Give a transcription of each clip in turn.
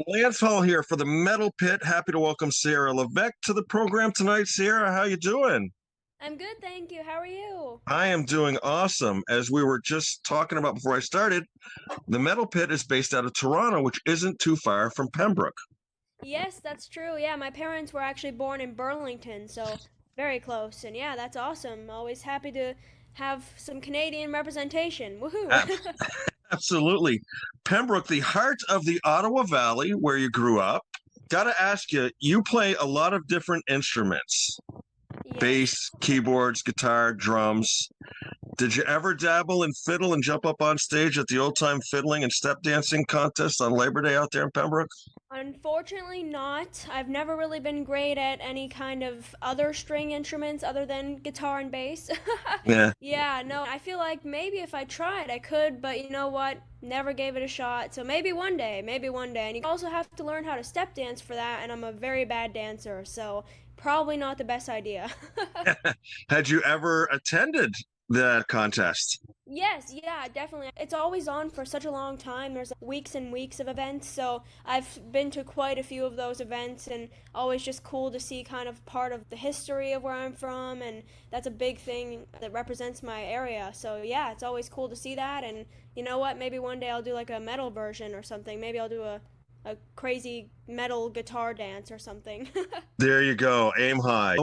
Lance Hall here for the Metal Pit. Happy to welcome Sierra Levesque to the program tonight. Sierra, how you doing? I'm good, thank you. How are you? I am doing awesome. As we were just talking about before I started, the Metal Pit is based out of Toronto, which isn't too far from Pembroke. Yes, that's true. Yeah, my parents were actually born in Burlington, so very close. And yeah, that's awesome. Always happy to have some Canadian representation. Woohoo! Ab- Absolutely. Pembroke, the heart of the Ottawa Valley, where you grew up. Got to ask you, you play a lot of different instruments: Yes. bass, keyboards, guitar, drums. Did you ever dabble in fiddle and jump up on stage at the old time fiddling and step dancing contest on Labor Day out there in Pembroke? Unfortunately not. I've never really been great at any kind of other string instruments other than guitar and bass. Yeah. Yeah, no, I feel like maybe if I tried I could, but you know what? Never gave it a shot. So maybe one day, maybe one day. And you also have to learn how to step dance for that, and I'm a very bad dancer, so probably not the best idea. Had you ever attended that contest? Yes, yeah, definitely. It's always on for such a long time. There's weeks and weeks of events, so I've been to quite a few of those events, and always just cool to see kind of part of the history of where I'm from, and that's a big thing that represents my area. So yeah, it's always cool to see that, and you know what? Maybe one day I'll do like a metal version or something. Maybe I'll do a crazy metal guitar dance or something. There you go. Aim high.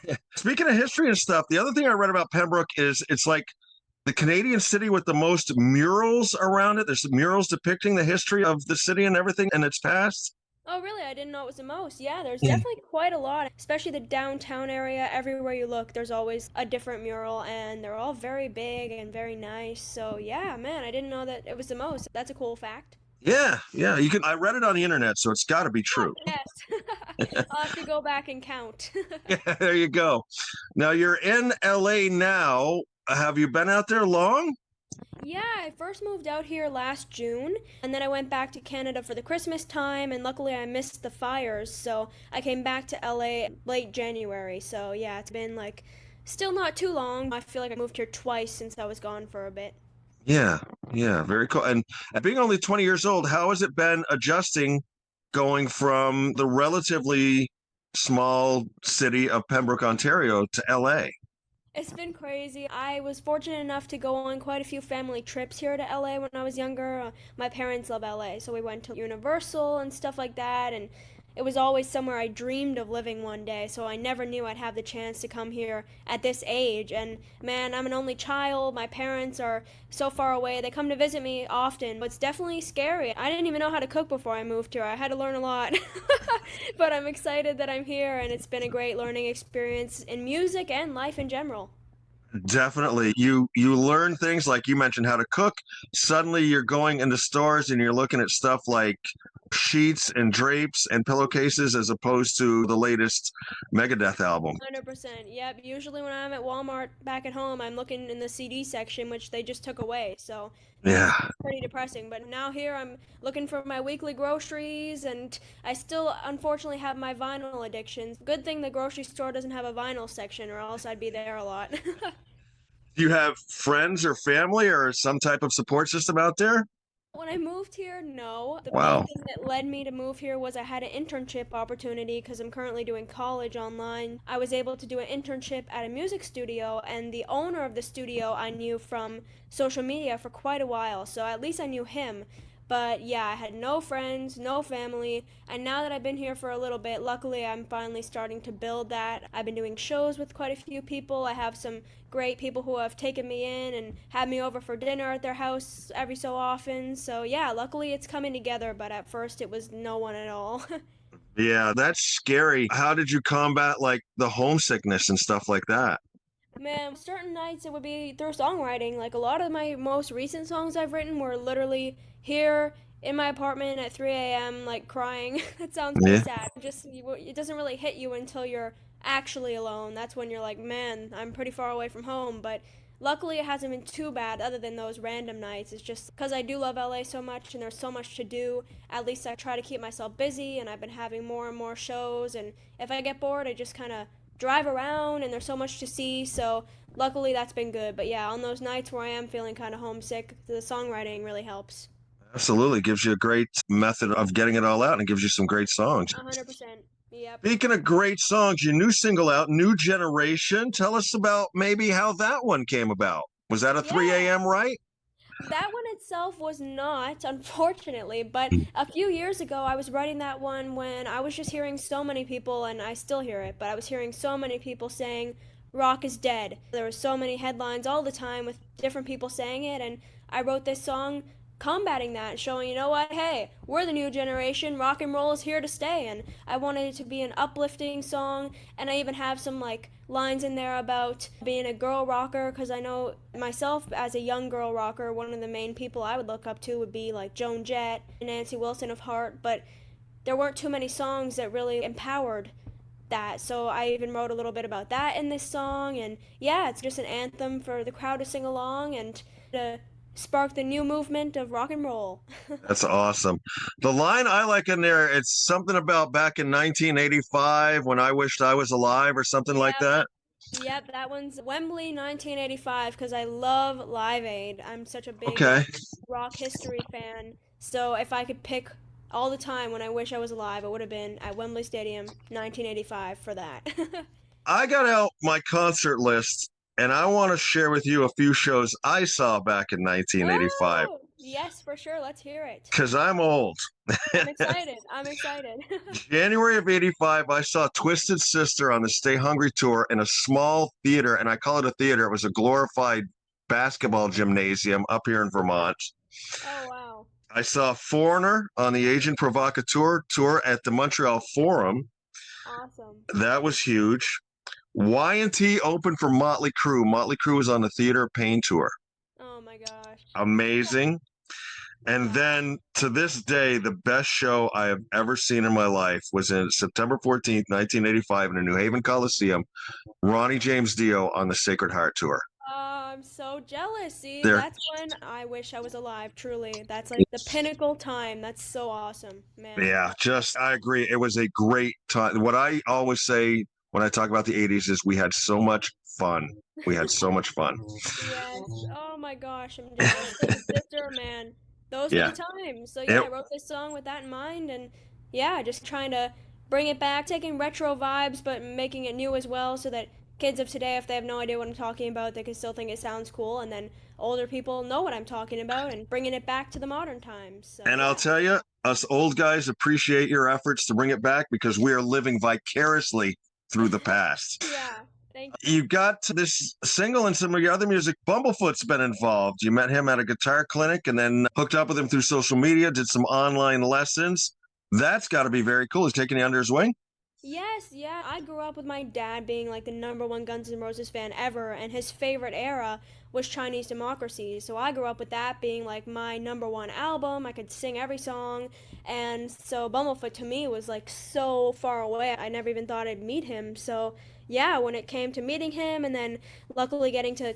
Yeah. Speaking of history and stuff, the other thing I read about Pembroke is it's like the Canadian city with the most murals around it. There's murals depicting the history of the city and everything in its past. Oh, really? I didn't know it was the most. Yeah, there's Yeah. definitely quite a lot, especially the downtown area. Everywhere you look, there's always a different mural, and they're all very big and very nice. So, yeah, man, I didn't know that it was the most. That's a cool fact. Yeah. You can. I read it on the internet, so it's got to be Oh, true. yes. I'll have to go back and count. Yeah, there you go. Now you're in LA now. Have you been out there long? Yeah, I first moved out here last June, and then I went back to Canada for the Christmas time, and luckily I missed the fires, so I came back to LA late January. So, yeah, it's been like still not too long. I feel like I moved here twice since I was gone for a bit. Yeah, yeah, very cool. And being only 20 years old, how has it been adjusting going from the relatively small city of Pembroke, Ontario to LA? It's been crazy. I was fortunate enough to go on quite a few family trips here to LA when I was younger. My parents love LA, so we went to Universal and stuff like that, and it was always somewhere I dreamed of living one day, so I never knew I'd have the chance to come here at this age. And man, I'm an only child. My parents are so far away. They come to visit me often. It's definitely scary. I didn't even know how to cook before I moved here. I had to learn a lot. But I'm excited that I'm here, and it's been a great learning experience in music and life in general. Definitely. You learn things like you mentioned how to cook. Suddenly you're going into stores and you're looking at stuff like sheets and drapes and pillowcases as opposed to the latest Megadeth album. 100%. Yep. Usually when I'm at Walmart back at home, I'm looking in the CD section, which they just took away. So Yeah. it's pretty depressing. But now here I'm looking for my weekly groceries, and I still unfortunately have my vinyl addictions. Good thing the grocery store doesn't have a vinyl section, or else I'd be there a lot. Do you have friends or family or some type of support system out there? When I moved here, no. The main Wow. thing that led me to move here was I had an internship opportunity because I'm currently doing college online. I was able to do an internship at a music studio, and the owner of the studio I knew from social media for quite a while, so at least I knew him. But yeah, I had no friends, no family, and now that I've been here for a little bit, luckily I'm finally starting to build that. I've been doing shows with quite a few people. I have some great people who have taken me in and had me over for dinner at their house every so often. So yeah, luckily it's coming together, but at first it was no one at all. Yeah, that's scary. How did you combat like the homesickness and stuff like that? Man, certain nights it would be through songwriting. Like a lot of my most recent songs I've written were literally here in my apartment at 3 a.m. like crying. It sounds pretty Yeah. sad. It doesn't really hit you until you're actually alone. That's when you're like, man, I'm pretty far away from home. But luckily, it hasn't been too bad. Other than those random nights, it's just because I do love LA so much and there's so much to do. At least I try to keep myself busy, and I've been having more and more shows. And if I get bored, I just kind of drive around, and there's so much to see. So luckily, that's been good. But yeah, on those nights where I am feeling kind of homesick, the songwriting really helps. Absolutely. Gives you a great method of getting it all out and it gives you some great songs. 100%. Yep. Speaking of great songs, your new single out, New Generation. Tell us about maybe how that one came about. Was that a Yeah. 3 a.m., right? That one itself was not, unfortunately, but a few years ago I was writing that one when I was just hearing so many people, and I still hear it, but I was hearing so many people saying rock is dead. There were so many headlines all the time with different people saying it, and I wrote this song combating that, showing, you know what, hey, we're the new generation, rock and roll is here to stay, and I wanted it to be an uplifting song, and I even have some like lines in there about being a girl rocker, because I know myself as a young girl rocker, one of the main people I would look up to would be like Joan Jett and Nancy Wilson of Heart, but there weren't too many songs that really empowered that. So I even wrote a little bit about that in this song. And yeah, it's just an anthem for the crowd to sing along and to spark the new movement of rock and roll. That's awesome. The line I like in there, it's something about back in 1985 when I wished I was alive or something like Yep. that. Yep, that one's Wembley 1985 because I love Live Aid. I'm such a big Okay. rock history fan. So if I could pick all the time when I wish I was alive, it would have been at Wembley Stadium 1985 for that. I got out my concert list and I want to share with you a few shows I saw back in 1985 Oh, yes, for sure. Let's hear it. because I'm old. I'm excited. I'm excited. January of 85, I saw Twisted Sister on the Stay Hungry tour in a small theater, and I call it a theater. It was a glorified basketball gymnasium up here in Vermont. Oh, wow. I saw Foreigner on the Agent Provocateur tour at the Montreal Forum. Awesome. That was huge. Y&T opened for Motley Crue. Motley Crue was on the Theater of Pain tour. Oh my gosh. Amazing. And Wow. then to this day, the best show I have ever seen in my life was in September 14th, 1985 in the New Haven Coliseum, Ronnie James Dio on the Sacred Heart tour. I'm so jealous. See, There, that's when I wish I was alive, truly. That's like the pinnacle time. That's so awesome, man. yeah, just I agree. It was a great time. What I always say when I talk about the 80s is we had so much fun. We had so much fun. Yes. Oh my gosh, I'm jealous. Twisted Sister, man. Those were the Yeah. times. So yeah, It, I wrote this song with that in mind, and yeah, just trying to bring it back, taking retro vibes, but making it new as well, so that kids of today, if they have no idea what I'm talking about, they can still think it sounds cool, and then older people know what I'm talking about, and bringing it back to the modern times. So and I'll yeah. tell you, us old guys appreciate your efforts to bring it back because we are living vicariously through the past. Yeah. Thank You got this single and some of your other music. Bumblefoot's been involved. You met him at a guitar clinic and then hooked up with him through social media, did some online lessons. That's got to be very cool. He's taking you under his wing. Yes, yeah. I grew up with my dad being like the number one Guns N' Roses fan ever, and his favorite era was Chinese Democracy. So I grew up with that being like my number one album. I could sing every song, and so Bumblefoot to me was like so far away. I never even thought I'd meet him. So yeah, when it came to meeting him, and then luckily getting to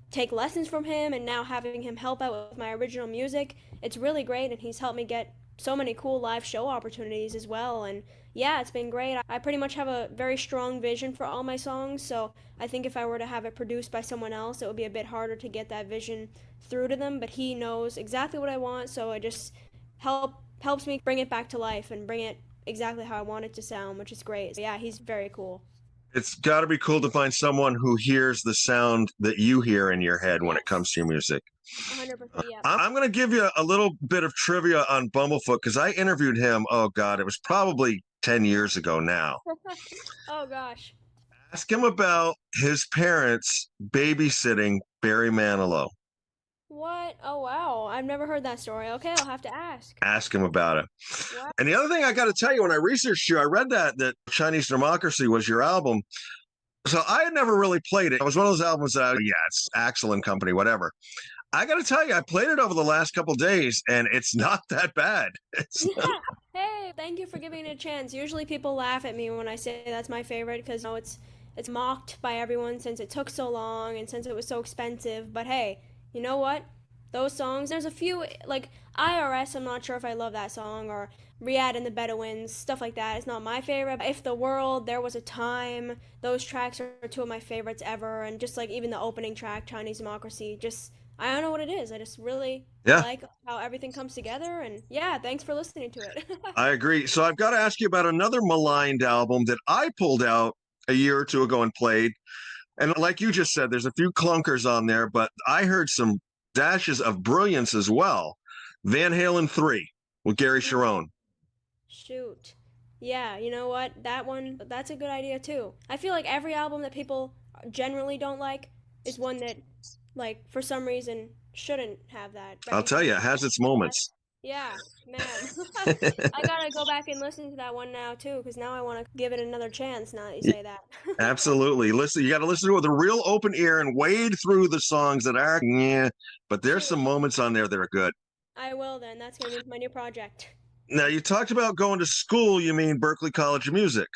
take lessons from him, and now having him help out with my original music, it's really great, and he's helped me get so many cool live show opportunities as well. And yeah, it's been great. I pretty much have a very strong vision for all my songs, so I think if I were to have it produced by someone else, it would be a bit harder to get that vision through to them, but he knows exactly what I want, so it just helps me bring it back to life and bring it exactly how I want it to sound, which is great. So yeah, he's very cool. It's got to be cool to find someone who hears the sound that you hear in your head when it Yes. comes to your music. 100%, yeah. I'm going to give you a little bit of trivia on Bumblefoot because I interviewed him. Oh, God, it was probably 10 years ago now. Oh gosh. Ask him about his parents babysitting Barry Manilow. What? Oh wow. I've never heard that story. Okay, I'll have to ask. Ask him about it. Wow. And the other thing I got to tell you, when I researched you, I read that Chinese Democracy was your album. So I had never really played it. It was one of those albums that, yeah, it's Axel and Company, whatever. I got to tell you, I played it over the last couple of days, and it's not that bad. It's Yeah. Hey, thank you for giving it a chance. Usually people laugh at me when I say that's my favorite because you know it's mocked by everyone since it took so long and since it was so expensive. But hey, you know what? Those songs, there's a few like IRS, I'm not sure if I love that song or Riyadh and the Bedouins, stuff like that. It's not my favorite. If the World, There Was a Time, those tracks are two of my favorites ever and just like even the opening track, Chinese Democracy, just I don't know what it is. I just really Yeah, like how everything comes together. And yeah, thanks for listening to it. I agree. So I've got to ask you about another maligned album that I pulled out a year or two ago and played. And like you just said, there's a few clunkers on there, but I heard some dashes of brilliance as well. Van Halen 3 with Gary Sharon. Shoot. Yeah, you know what? That one, that's a good idea too. I feel like every album that people generally don't like is one that, like, for some reason shouldn't have that I'll tell you, reputation. it has its You know what? moments. Yeah, man. I gotta go back and listen to that one now too, because now I want to give it another chance now that you say that. Absolutely. Listen, you got to listen to it with a real open ear and wade through the songs that are, yeah, but there's Shoot. some moments on there that are good. I will then. That's gonna be my new project. Now, you talked about going to school, you mean Berklee College of Music.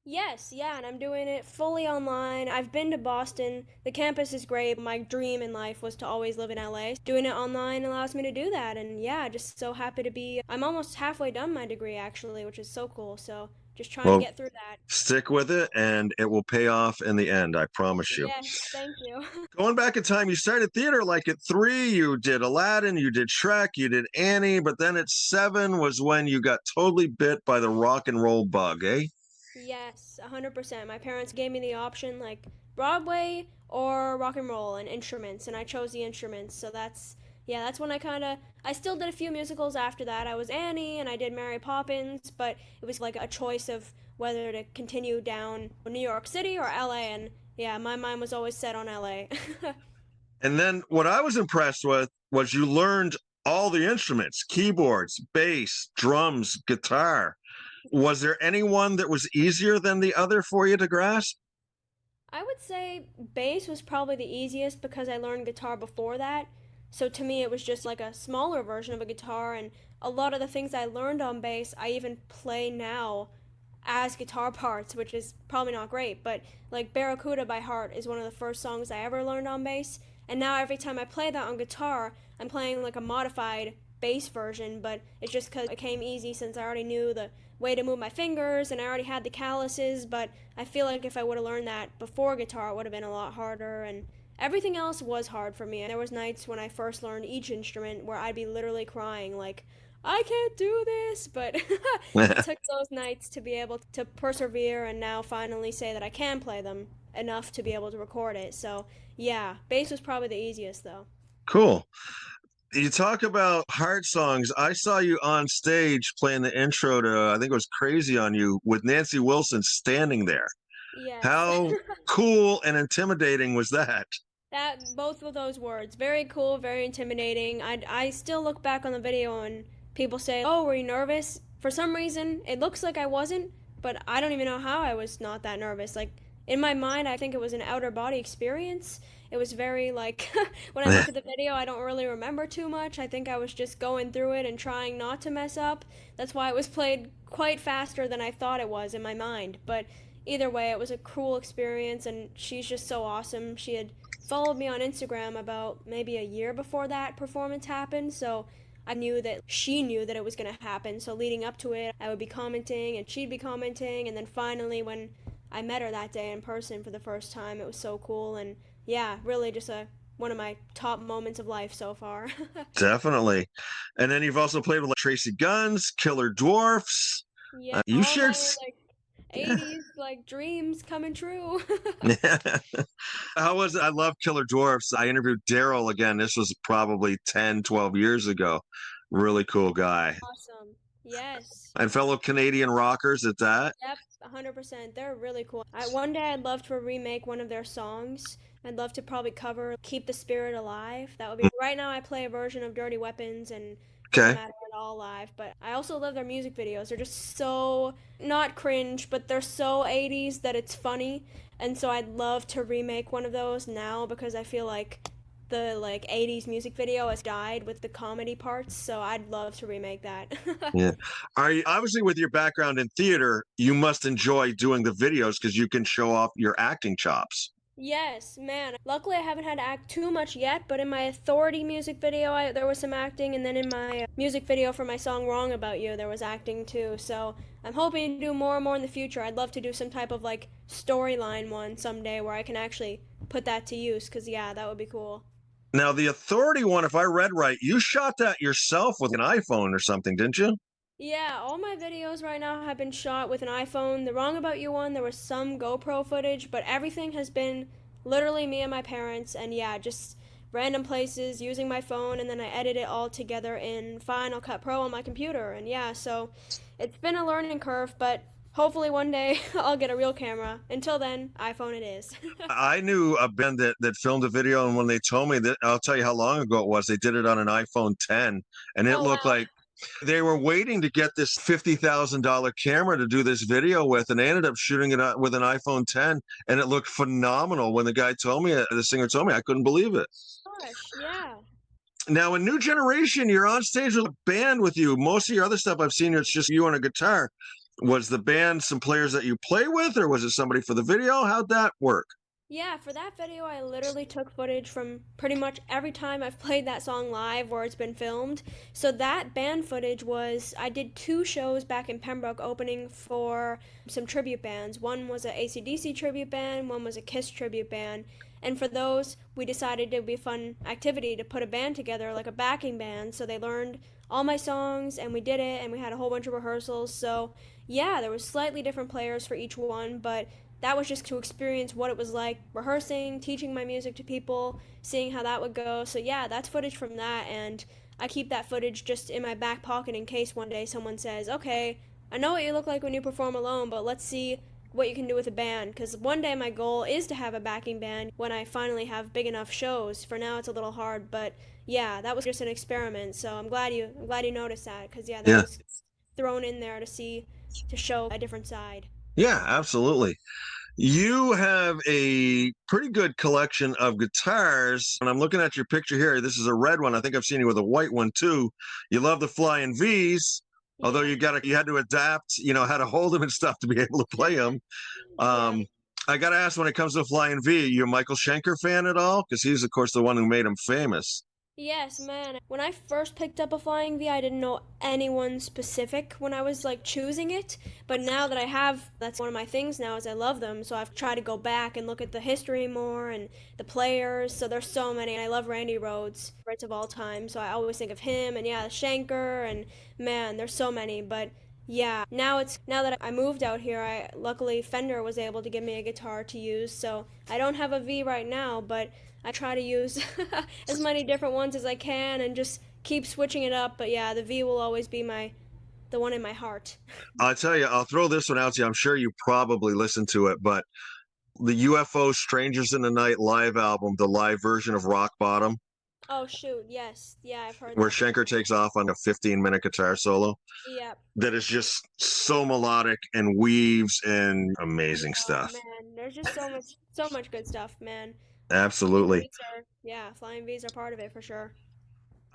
Yes, yeah, and I'm doing it fully online. I've been to Boston. The campus is great. My dream in life was to always live in LA. Doing it online allows me to do that, and yeah, just so happy to be. I'm almost halfway done my degree actually, which is so cool. So just trying to Well, get through that. stick with it and it will pay off in the end, I promise you. Yes, thank you. Going back in time, you started theater like at 3, you did Aladdin, you did Shrek, you did Annie, but then at 7 was when you got totally bit by the rock and roll bug, eh? Yes, 100%. My parents gave me the option like Broadway or rock and roll and instruments, and I chose the instruments. So that's yeah, that's when I still did a few musicals after that. I was Annie and I did Mary Poppins, but it was like a choice of whether to continue down New York City or LA, and yeah, my mind was always set on LA. And then what I was impressed with was you learned all the instruments, keyboards, bass, drums, guitar. Was there any one that was easier than the other for you to grasp? I would say bass was probably the easiest because I learned guitar before that. So to me, it was just like a smaller version of a guitar, and a lot of the things I learned on bass, I even play now as guitar parts, which is probably not great. But like Barracuda by heart is one of the first songs I ever learned on bass, and now every time I play that on guitar, I'm playing like a modified bass version, but it's just because it came easy since I already knew the way to move my fingers and I already had the calluses. But I feel like if I would have learned that before guitar, it would have been a lot harder. And everything else was hard for me. And there was nights when I first learned each instrument where I'd be literally crying like, I can't do this. But it took those nights to be able to persevere and now finally say that I can play them enough to be able to record it. So yeah, bass was probably the easiest though. Cool. You talk about heart songs. I saw you on stage playing the intro to, I think it was Crazy on You with Nancy Wilson standing there. Yes. How cool and intimidating was that? That both of those words, very cool, very intimidating. I still look back on the video and people say, "Oh, were you nervous?" For some reason, it looks like I wasn't, but I don't even know how I was not that nervous. Like in my mind, I think it was an outer body experience. It was very like when I look at the video, I don't really remember too much. I think I was just going through it and trying not to mess up. That's why it was played quite faster than I thought it was in my mind. But either way, it was a cool experience, and she's just so awesome. She had followed me on Instagram about maybe a year before that performance happened, so I knew that she knew that it was going to happen. So leading up to it, I would be commenting and she'd be commenting, and then finally when I met her that day in person for the first time, it was so cool. And yeah, really just a one of my top moments of life so far. Definitely. And then you've also played with like Tracy Guns, Killer Dwarfs. Yeah, You all shared, my like yeah. 80s like dreams coming true. How was it? I love Killer Dwarfs. I interviewed Daryl again. This was probably 10, 12 years ago. Really cool guy. Awesome. Yes. And fellow Canadian rockers at that. Yep, 100%. They're really cool. One day I'd love to remake one of their songs. I'd love to probably cover Keep the Spirit Alive. That would be right now I play a version of Dirty Weapons and doesn't Okay. matter at all live, but I also love their music videos. They're just so not cringe, but they're so 80s that it's funny. And so I'd love to remake one of those now because I feel like the like 80s music video has died with the comedy parts, so I'd love to remake that. Yeah. Are you obviously with your background in theater, you must enjoy doing the videos because you can show off your acting chops. Yes, man. Luckily, I haven't had to act too much yet, but in my Authority music video, there was some acting, and then in my music video for my song Wrong About You, there was acting too. So I'm hoping to do more and more in the future. I'd love to do some type of like storyline one someday where I can actually put that to use, because yeah, that would be cool. Now, the Authority one, if I read right, you shot that yourself with an iPhone or something, didn't you? Yeah, all my videos right now have been shot with an iPhone. The Wrong About You one, there was some GoPro footage, but everything has been literally me and my parents, and yeah, just random places using my phone, and then I edit it all together in Final Cut Pro on my computer. And yeah, so it's been a learning curve, but hopefully one day I'll get a real camera. Until then, iPhone it is. I knew a band that filmed a video, and when they told me that, I'll tell you how long ago it was. They did it on an iPhone 10, and it Oh looked wow. like they were waiting to get this $50,000 camera to do this video with, and they ended up shooting it with an iPhone 10, and it looked phenomenal. When the guy told me, the singer told me, I couldn't believe it. Gosh, yeah. Now, in New Generation, you're on stage with a band with you. Most of your other stuff I've seen, it's just you on a guitar. Was the band some players that you play with, or was it somebody for the video? How'd that work? Yeah, for that video, I literally took footage from pretty much every time I've played that song live where it's been filmed. So that band footage was, I did two shows back in Pembroke opening for some tribute bands. One was a AC/DC tribute band, one was a Kiss tribute band. And for those, we decided it would be a fun activity to put a band together, like a backing band. So they learned all my songs and we did it and we had a whole bunch of rehearsals. So yeah, there was slightly different players for each one, but that was just to experience what it was like rehearsing, teaching my music to people, seeing how that would go. So yeah, that's footage from that, and I keep that footage just in my back pocket in case one day someone says, "Okay, I know what you look like when you perform alone, but let's see what you can do with a band." Because one day my goal is to have a backing band when I finally have big enough shows. For now, it's a little hard, but yeah, that was just an experiment. So I'm glad you noticed that, because yeah, that Yeah. was thrown in there to show a different side. Yeah, absolutely. You have a pretty good collection of guitars, and I'm looking at your picture here. This is a red one. I think I've seen you with a white one too. You love the Flying V's, although Yeah. you had to adapt, how to hold them and stuff to be able to play them. Yeah. I got to ask, when it comes to Flying V, you a Michael Schenker fan at all? Because he's, of course, the one who made him famous. Yes, man. When I first picked up a flying V, I didn't know anyone specific when I was like choosing it. But now that I have, that's one of my things now is I love them. So I've tried to go back and look at the history more and the players. So there's so many. I love Randy Rhoads, greats of all time. So I always think of him and yeah, Shanker and man, there's so many. But yeah, now that I moved out here, I luckily Fender was able to give me a guitar to use. So I don't have a V right now, but I try to use as many different ones as I can and just keep switching it up. But yeah, the V will always be the one in my heart. I'll tell you, I'll throw this one out to you. I'm sure you probably listened to it, but the UFO Strangers in the Night live album, the live version of Rock Bottom, Oh shoot, yes. Yeah, I've heard where that one. Schenker takes off on a 15-minute guitar solo, Yep. that is just so melodic and weaves and amazing Oh stuff. man, there's just so much good stuff, man. Flying Absolutely. V's are yeah, Flying V's are part of it for sure.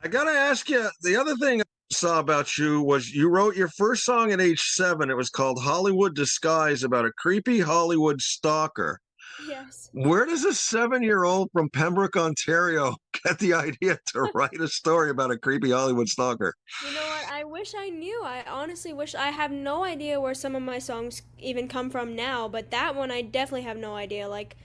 I got to ask you, the other thing I saw about you was you wrote your first song at age 7. It was called Hollywood Disguise, about a creepy Hollywood stalker. Yes. Where does a 7-year-old from Pembroke, Ontario get the idea to write a story about a creepy Hollywood stalker? You know what? I wish I knew. I honestly wish I have no idea where some of my songs even come from now, but that one I definitely have no idea. Like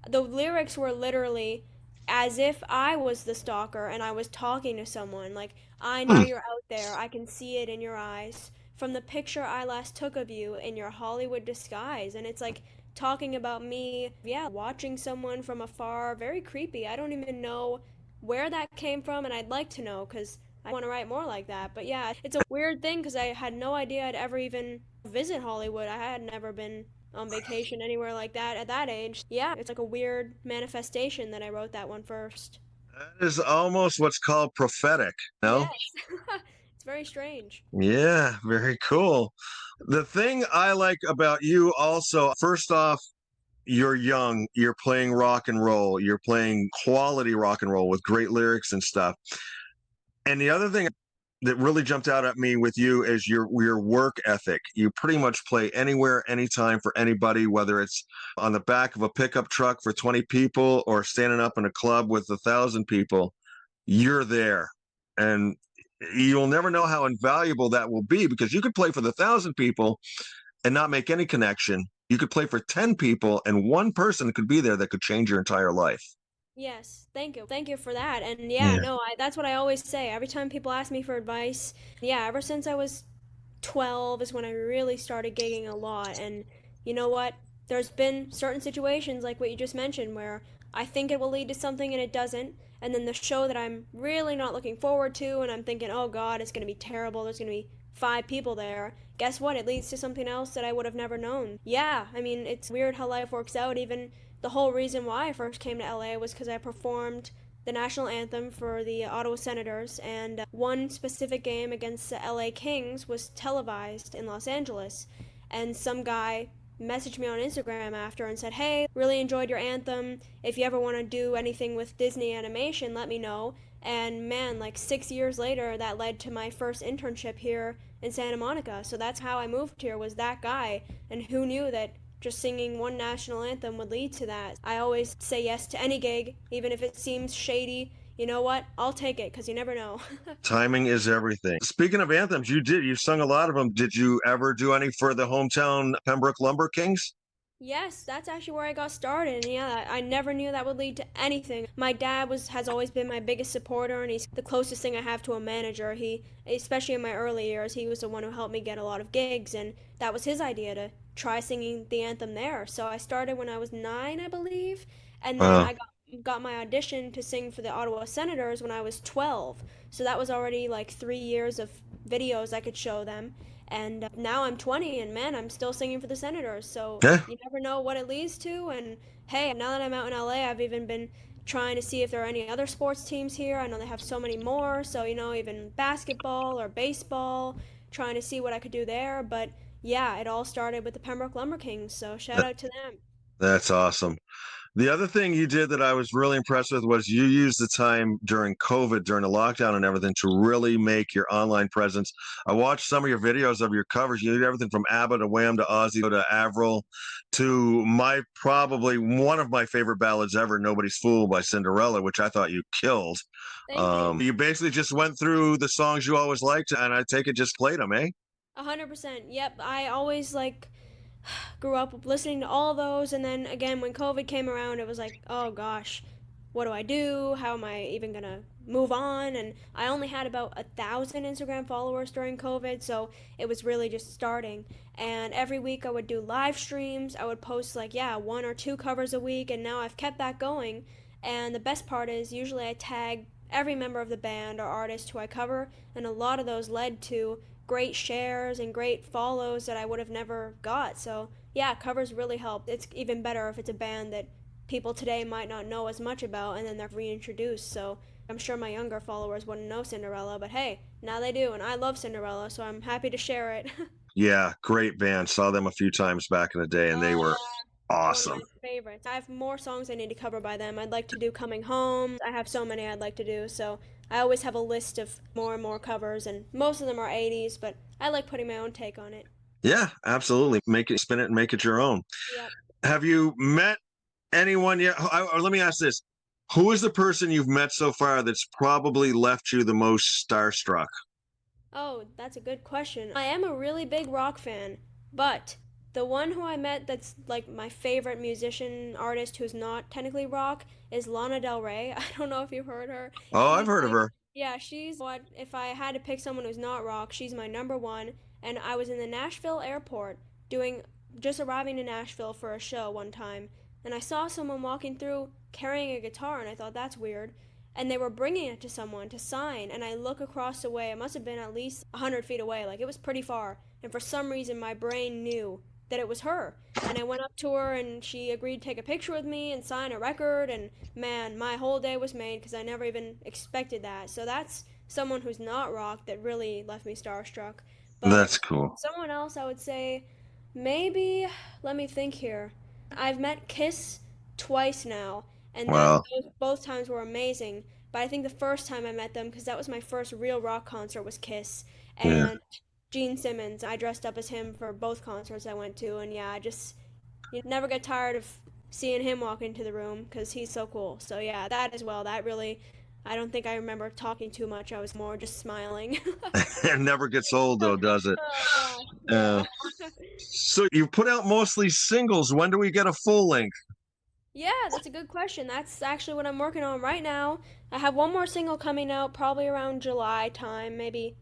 the lyrics were literally as if I was the stalker and I was talking to someone. Like, I know Hmm. you're out there. I can see it in your eyes. From the picture I last took of you in your Hollywood disguise. And it's like talking about me, yeah, watching someone from afar. Very creepy. I don't even know where that came from, and I'd like to know because I want to write more like that. But yeah, it's a weird thing because I had no idea I'd ever even visit Hollywood. I had never been on vacation anywhere like that at that age. Yeah, it's like a weird manifestation that I wrote that one first. That is almost what's called prophetic, no? Yes. It's very strange. Yeah, very cool. The thing I like about you also, first off, you're young, you're playing rock and roll, you're playing quality rock and roll with great lyrics and stuff. And the other thing that really jumped out at me with you is your work ethic. You pretty much play anywhere, anytime for anybody, whether it's on the back of a pickup truck for 20 people or standing up in a club with 1,000 people. You're there. And you'll never know how invaluable that will be, because you could play for the 1,000 people and not make any connection. You could play for 10 people and one person could be there that could change your entire life. Yes, thank you. Thank you for that. And yeah, Yeah. no, that's what I always say. Every time people ask me for advice, yeah, ever since I was 12 is when I really started gigging a lot. And you know what? There's been certain situations like what you just mentioned where I think it will lead to something and it doesn't. And then the show that I'm really not looking forward to and I'm thinking, "Oh God, it's going to be terrible. There's going to be 5 people there." Guess what? It leads to something else that I would have never known. Yeah, I mean, it's weird how life works out. Even the whole reason why I first came to LA was because I performed the national anthem for the Ottawa Senators, and one specific game against the LA Kings was televised in Los Angeles. And some guy messaged me on Instagram after and said, "Hey, really enjoyed your anthem. If you ever want to do anything with Disney animation, let me know." And man, like 6 years later, that led to my first internship here in Santa Monica. So that's how I moved here, was that guy. And who knew that just singing one national anthem would lead to that. I always say yes to any gig, even if it seems shady. You know what? I'll take it because you never know. Timing is everything. Speaking of anthems, you sung a lot of them. Did you ever do any for the hometown Pembroke Lumber Kings? Yes, that's actually where I got started. And yeah, I never knew that would lead to anything. My dad has always been my biggest supporter, and he's the closest thing I have to a manager. He, especially in my early years, he was the one who helped me get a lot of gigs, and that was his idea to try singing the anthem there. So I started when I was 9, I believe, and then Uh, I got my audition to sing for the Ottawa Senators when I was 12. So that was already like 3 years of videos I could show them. And now I'm 20, and man, I'm still singing for the Senators. So yeah, you never know what it leads to. And hey, now that I'm out in LA, I've even been trying to see if there are any other sports teams here. I know they have so many more. So, even basketball or baseball, trying to see what I could do there. But yeah, it all started with the Pembroke Lumber Kings. So shout that, out to them. that's awesome. The other thing you did that I was really impressed with was you used the time during COVID, during the lockdown and everything, to really make your online presence. I watched some of your videos of your covers. You did everything from ABBA to Wham to Ozzy to Avril to my probably one of my favorite ballads ever, "Nobody's Fool" by Cinderella, which I thought you killed. Thank you. You basically just went through the songs you always liked, and I take it just played them, eh? 100%. Yep. I always grew up listening to all those, and then again when COVID came around, it was like, oh gosh, what do I do? How am I even gonna move on? And I only had about 1,000 Instagram followers during COVID, so it was really just starting. And every week I would do live streams. I would post like, yeah, 1 or 2 covers a week, and now I've kept that going. And the best part is usually I tag every member of the band or artist who I cover, and a lot of those led to great shares and great follows that I would have never got. So yeah, covers really help. It's even better if it's a band that people today might not know as much about and then they're reintroduced. So I'm sure my younger followers wouldn't know Cinderella, but hey, now they do, and I love Cinderella, so I'm happy to share it. Yeah, great band. Saw them a few times back in the day, and they Oh were yeah, they're one of awesome. my favorites. I have more songs I need to cover by them. I'd like to do Coming Home. I have so many I'd like to do, so I always have a list of more and more covers, and most of them are 80s, but I like putting my own take on it. Yeah, absolutely. Make it, spin it, and make it your own. Yep. Have you met anyone yet? Or let me ask this: who is the person you've met so far that's probably left you the most starstruck? Oh, that's a good question. I am a really big rock fan, but the one who I met that's like my favorite musician artist who's not technically rock is Lana Del Rey. I don't know if you've heard her. Oh, I've heard of her. Yeah, she's what, if I had to pick someone who's not rock, she's my number one. And I was in the Nashville airport just arriving to Nashville for a show one time, and I saw someone walking through carrying a guitar, and I thought that's weird, and they were bringing it to someone to sign, and I look across the way. It must have been at least 100 feet away, like it was pretty far, and for some reason my brain knew that it was her. And I went up to her, and she agreed to take a picture with me and sign a record, and man, my whole day was made because I never even expected that. So that's someone who's not rock that really left me starstruck. But That's cool. someone else, I would say, maybe, let me think here. I've met Kiss twice now, and Wow. both times were amazing. But I think the first time I met them, because that was my first real rock concert, was Kiss. Yeah. And Gene Simmons, I dressed up as him for both concerts I went to, and yeah, you never get tired of seeing him walk into the room because he's so cool. So yeah, that as well. That really, I don't think I remember talking too much. I was more just smiling. It never gets old though, does it? Oh gosh, Uh, yeah. so you put out mostly singles. When do we get a full length? Yeah, that's a good question. That's actually what I'm working on right now. I have one more single coming out probably around July time, maybe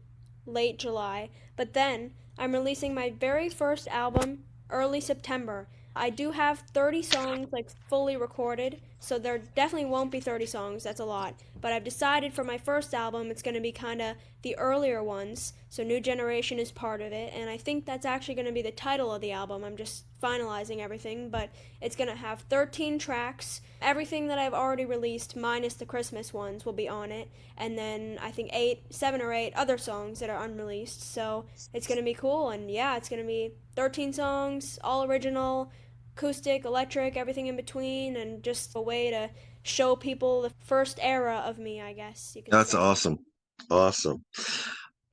late July. But then I'm releasing my very first album early September. I do have 30 songs like fully recorded, so there definitely won't be 30 songs. That's a lot. But I've decided for my first album it's going to be kind of the earlier ones. So New Generation is part of it, and I think that's actually going to be the title of the album. I'm just finalizing everything, but it's going to have 13 tracks. Everything that I've already released, minus the Christmas ones, will be on it. And then I think 7 or 8 other songs that are unreleased. So it's going to be cool. And yeah, it's going to be 13 songs, all original, acoustic, electric, everything in between, and just a way to show people the first era of me, I guess you could That's say. awesome. Awesome.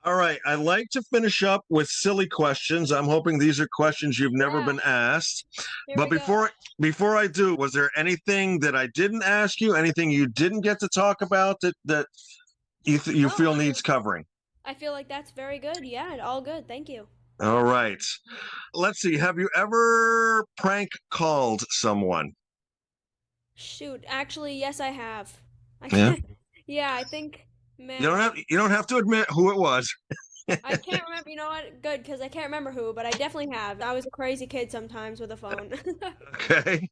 All right. I like to finish up with silly questions. I'm hoping these are questions you've never Yeah, been asked. here But we go. before I do, was there anything that I didn't ask you? Anything you didn't get to talk about that you No, feel needs covering? I feel like that's very good. Yeah, all good. Thank you. All right. Let's see. Have you ever prank called someone? Shoot, actually, yes, I have. I Yeah. can't. Yeah, I think, You man, don't have you don't have to admit who it was. I can't remember. You know what? Good, because I can't remember who, but I definitely have. I was a crazy kid sometimes with a phone. Okay.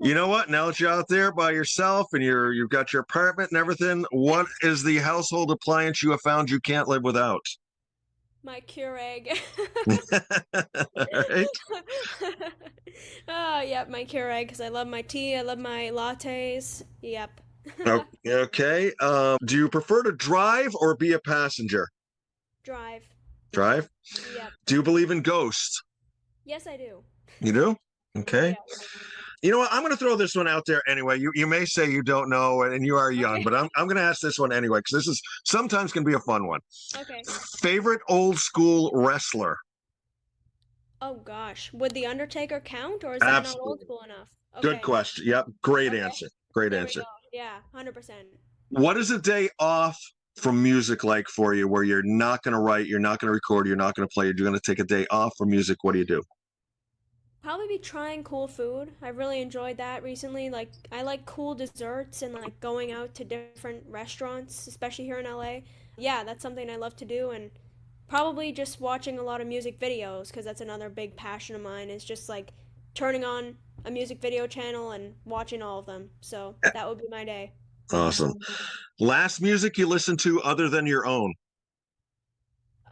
You know what? Now that you're out there by yourself and you've got your apartment and everything, what is the household appliance you have found you can't live without? My Keurig. All right. Oh, yep, my Keurig, because I love my tea. I love my lattes. Yep. Okay. Do you prefer to drive or be a passenger? Drive. Drive. Yep. Do you believe in ghosts? Yes, I do. You do? Okay. Yeah. You know what? I'm going to throw this one out there anyway. You may say you don't know and you are young, Okay. but I'm going to ask this one anyway because this is sometimes can be a fun one. Okay. Favorite old school wrestler? Oh gosh, would the Undertaker count, or is that not old Absolutely. school enough? Good Okay. question. Yep. Great Okay. answer. Great There we answer. go. Yeah, 100%. What is a day off from music like for you where you're not going to write, you're not going to record, you're not going to play, you're going to take a day off from music? What do you do? Probably be trying cool food. I really enjoyed that recently. Like, I like cool desserts and like going out to different restaurants, especially here in LA. Yeah, that's something I love to do, and probably just watching a lot of music videos because that's another big passion of mine is just like turning on a music video channel and watching all of them. So that would be my day. Awesome. Last music you listen to other than your own?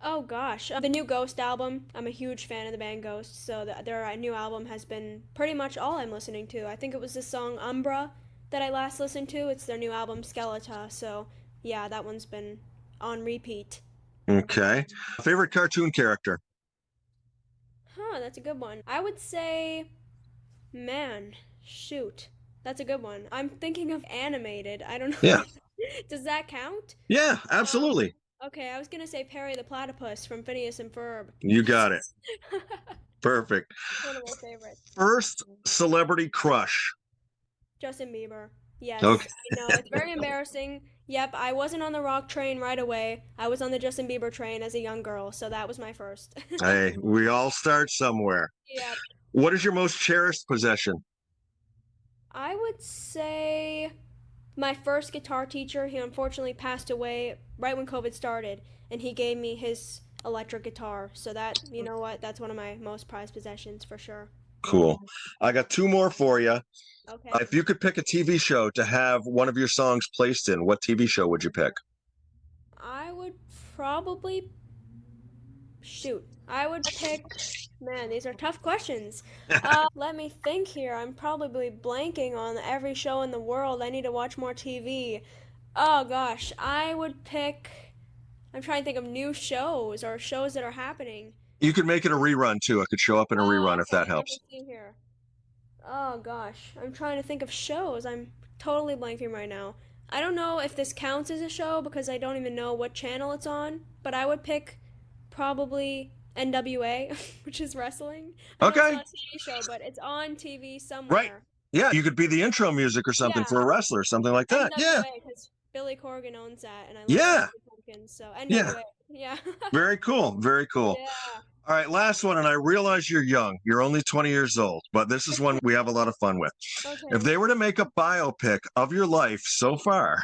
Oh gosh, the new Ghost album. I'm a huge fan of the band Ghost, so their new album has been pretty much all I'm listening to. I think it was the song Umbra that I last listened to. It's their new album Skeleton. So yeah, that one's been on repeat. Okay. Favorite cartoon character? Huh, that's a good one. I would say, man, shoot, that's a good one. I'm thinking of animated. I don't know. Yeah. Does that count? Yeah, Um, absolutely. okay, I was gonna say Perry the Platypus from Phineas and Ferb. You got it. Perfect. One of my favorites. First celebrity crush. Justin Bieber. Okay. Yes, I know. It's very embarrassing. Yep, I wasn't on the rock train right away. I was on the Justin Bieber train as a young girl, so that was my first. Hey, we all start somewhere. Yep. What is your most cherished possession? I would say my first guitar teacher, he unfortunately passed away right when COVID started, and he gave me his electric guitar. So that, you know what, that's one of my most prized possessions for sure. Cool. I got two more for you. Okay. If you could pick a TV show to have one of your songs placed in, what TV show would you pick? I would probably shoot. I would pick. Man, these are tough questions. Let me think here. I'm probably blanking on every show in the world. I need to watch more TV. Oh gosh, I would pick. I'm trying to think of new shows or shows that are happening. You could make it a rerun too. It could show up in a Oh, rerun if that okay. Let me helps. see here. Oh gosh, I'm trying to think of shows. I'm totally blanking right now. I don't know if this counts as a show because I don't even know what channel it's on, but I would pick probably NWA, which is wrestling. I know it's Okay. not a TV show, but it's on TV Right. somewhere. Yeah, you could be the intro music or something Yeah, for a wrestler, something like that. Yeah. NWA because Billy Corgan owns that, and I love Yeah. Smashing Pumpkins, so Yeah. NWA. Yeah. Very cool. Very cool. Yeah. All right, last one. And I realize you're young. You're only 20 years old, but this is one we have a lot of fun with. If Okay. they were to make a biopic of your life so far,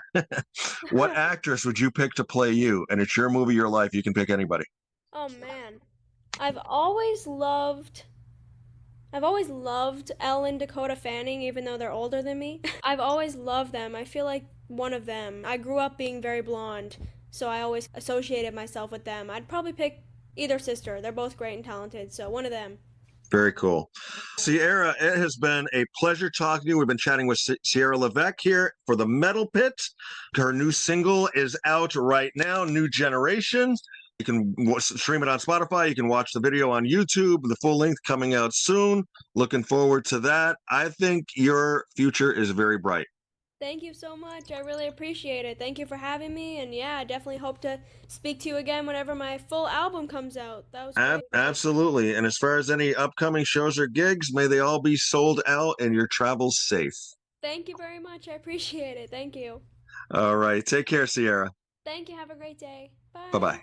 what actress would you pick to play you? And it's your movie, your life. You can pick anybody. Oh man. I've always loved I've always loved Elle and Dakota Fanning, even though they're older than me. I've always loved them. I feel like one of them. I grew up being very blonde, so I always associated myself with them. I'd probably pick either sister. They're both great and talented, so one of them. Very cool. Sierra, it has been a pleasure talking to you. We've been chatting with Sierra Levesque here for the Metal Pit. Her new single is out right now, New Generation. You can stream it on Spotify. You can watch the video on YouTube. The full length coming out soon. Looking forward to that. I think your future is very bright. Thank you so much. I really appreciate it. Thank you for having me. And yeah, I definitely hope to speak to you again whenever my full album comes out. That was great. Absolutely. And as far as any upcoming shows or gigs, may they all be sold out and your travels safe. Thank you very much. I appreciate it. Thank you. All right. Take care, Sierra. Thank you. Have a great day. Bye Bye. bye.